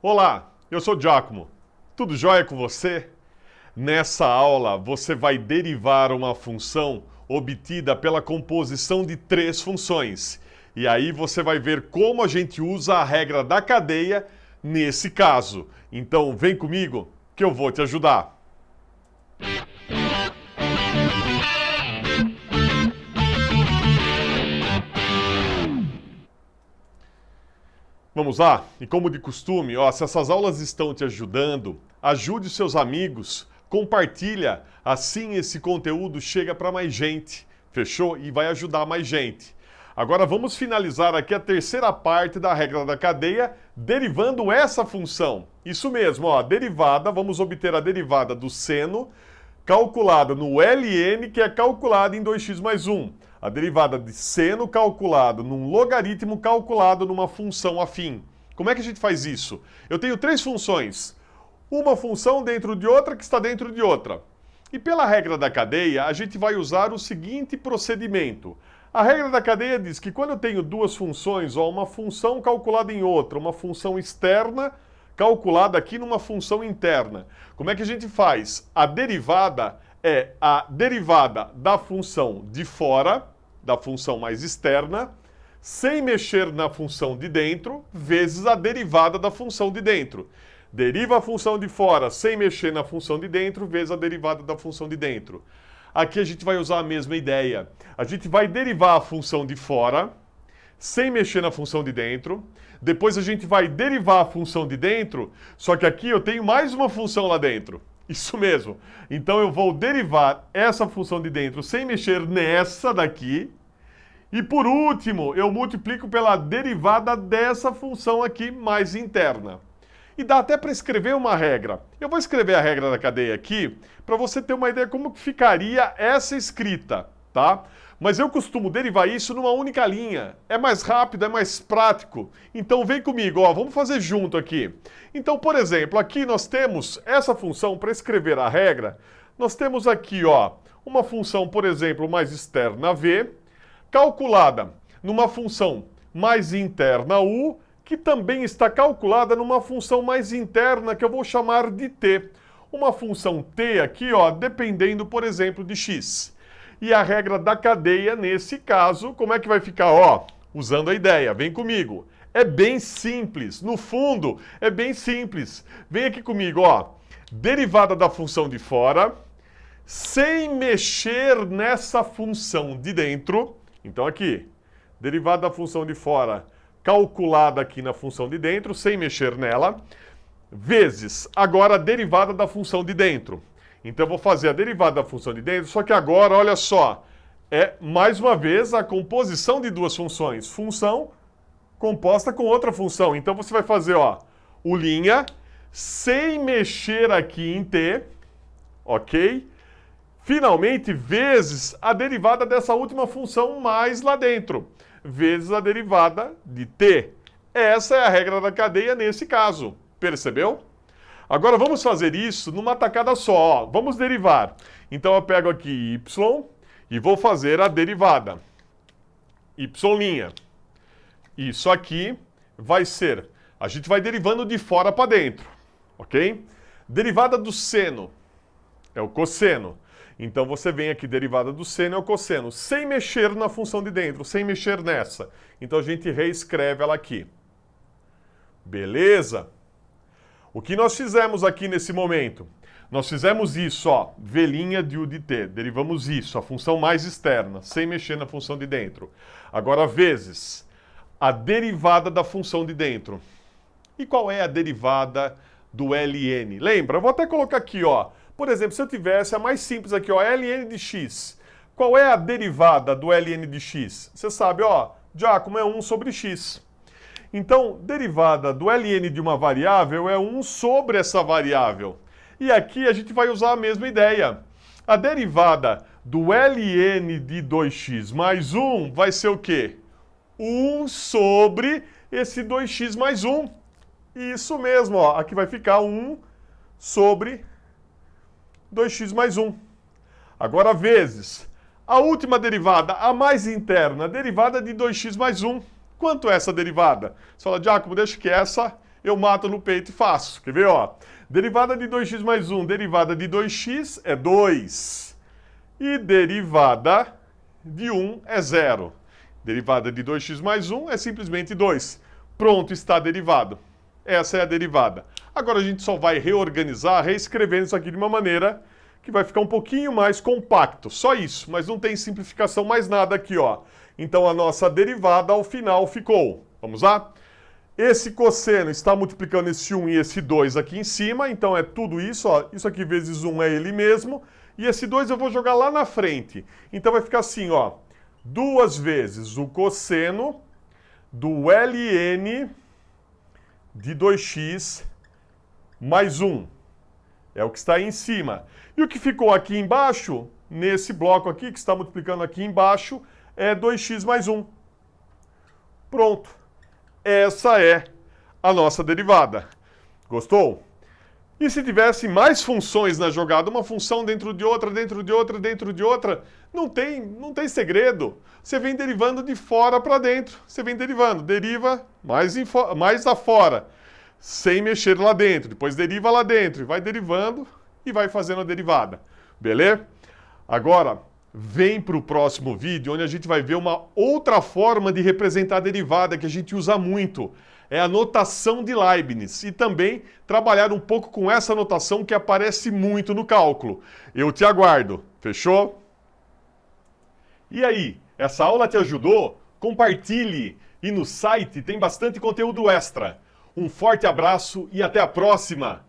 Olá, eu sou Giacomo. Tudo jóia com você? Nessa aula você vai derivar uma função obtida pela composição de três funções. E aí você vai ver como a gente usa a regra da cadeia nesse caso. Então vem comigo que eu vou te ajudar. Vamos lá? E como de costume, se essas aulas estão te ajudando, ajude os seus amigos, compartilha, assim esse conteúdo chega para mais gente, fechou? E vai ajudar mais gente. Agora vamos finalizar aqui a terceira parte da regra da cadeia, derivando essa função. Isso mesmo, derivada, vamos obter a derivada do seno, calculada no ln, que é calculada em 2x mais 1. A derivada de seno calculado num logaritmo calculado numa função afim. Como é que a gente faz isso? Eu tenho três funções. Uma função dentro de outra que está dentro de outra. E pela regra da cadeia, a gente vai usar o seguinte procedimento. A regra da cadeia diz que quando eu tenho duas funções, uma função calculada em outra, uma função externa calculada aqui numa função interna. Como é que a gente faz? A derivada é a derivada da função de fora, da função mais externa, sem mexer na função de dentro, vezes a derivada da função de dentro. Deriva a função de fora sem mexer na função de dentro, vezes a derivada da função de dentro. Aqui a gente vai usar a mesma ideia. A gente vai derivar a função de fora, sem mexer na função de dentro. Depois a gente vai derivar a função de dentro, só que aqui eu tenho mais uma função lá dentro. Isso mesmo. Então eu vou derivar essa função de dentro sem mexer nessa daqui. E por último, eu multiplico pela derivada dessa função aqui mais interna. E dá até para escrever uma regra. Eu vou escrever a regra da cadeia aqui para você ter uma ideia como que ficaria essa escrita, tá? Mas eu costumo derivar isso numa única linha. É mais rápido, é mais prático. Então vem comigo, vamos fazer junto aqui. Então, por exemplo, aqui nós temos essa função para escrever a regra. Nós temos aqui, uma função, por exemplo, mais externa v, calculada numa função mais interna u, que também está calculada numa função mais interna que eu vou chamar de t. Uma função t aqui, dependendo, por exemplo, de x. E a regra da cadeia, nesse caso, como é que vai ficar? Usando a ideia, vem comigo. É bem simples, no fundo, é bem simples. Vem aqui comigo, derivada da função de fora, sem mexer nessa função de dentro. Então aqui, derivada da função de fora, calculada aqui na função de dentro, sem mexer nela, vezes agora a derivada da função de dentro. Então eu vou fazer a derivada da função de dentro, só que agora, olha só, é mais uma vez a composição de duas funções. Função composta com outra função. Então você vai fazer, o linha, sem mexer aqui em t, ok? Finalmente, vezes a derivada dessa última função mais lá dentro, vezes a derivada de t. Essa é a regra da cadeia nesse caso, percebeu? Agora vamos fazer isso numa tacada só, Vamos derivar. Então eu pego aqui y e vou fazer a derivada. Y'. Isso aqui vai ser, a gente vai derivando de fora para dentro, ok? Derivada do seno é o cosseno. Então você vem aqui, derivada do seno é o cosseno, sem mexer na função de dentro, sem mexer nessa. Então a gente reescreve ela aqui. Beleza? O que nós fizemos aqui nesse momento? Nós fizemos isso, v' de u de t. Derivamos isso, a função mais externa, sem mexer na função de dentro. Agora, vezes a derivada da função de dentro. E qual é a derivada do ln? Lembra? Eu vou até colocar aqui, Por exemplo, se eu tivesse a mais simples aqui, ln de x. Qual é a derivada do ln de x? Você sabe, Giacomo, é 1 sobre x. Então, derivada do ln de uma variável é 1 sobre essa variável. E aqui a gente vai usar a mesma ideia. A derivada do ln de 2x mais 1 vai ser o quê? 1 sobre esse 2x mais 1. Isso mesmo, aqui vai ficar 1 sobre 2x mais 1. Agora, vezes a última derivada, a mais interna, derivada de 2x mais 1. Quanto é essa derivada? Você fala, Giacomo, deixa que essa eu mato no peito e faço. Quer ver, ó? Derivada de 2x mais 1, derivada de 2x é 2. E derivada de 1 é 0. Derivada de 2x mais 1 é simplesmente 2. Pronto, está derivado. Essa é a derivada. Agora a gente só vai reorganizar, reescrevendo isso aqui de uma maneira que vai ficar um pouquinho mais compacto. Só isso, mas não tem simplificação mais nada aqui, ó. Então a nossa derivada ao final ficou. Vamos lá? Esse cosseno está multiplicando esse 1 e esse 2 aqui em cima, então é tudo isso, ó. Isso aqui vezes 1 é ele mesmo. E esse 2 eu vou jogar lá na frente. Então vai ficar assim, ó. 2 vezes o cosseno do ln de 2x mais 1. É o que está aí em cima. E o que ficou aqui embaixo, nesse bloco aqui, que está multiplicando aqui embaixo, é 2x mais 1. Pronto. Essa é a nossa derivada. Gostou? E se tivesse mais funções na jogada, uma função dentro de outra, dentro de outra, dentro de outra, não tem segredo. Você vem derivando de fora para dentro. Você vem derivando, deriva mais afora, sem mexer lá dentro. Depois deriva lá dentro e vai derivando e vai fazendo a derivada. Beleza? Agora, vem para o próximo vídeo, onde a gente vai ver uma outra forma de representar a derivada que a gente usa muito. É a notação de Leibniz. E também trabalhar um pouco com essa notação que aparece muito no cálculo. Eu te aguardo. Fechou? E aí, essa aula te ajudou? Compartilhe! E no site tem bastante conteúdo extra. Um forte abraço e até a próxima!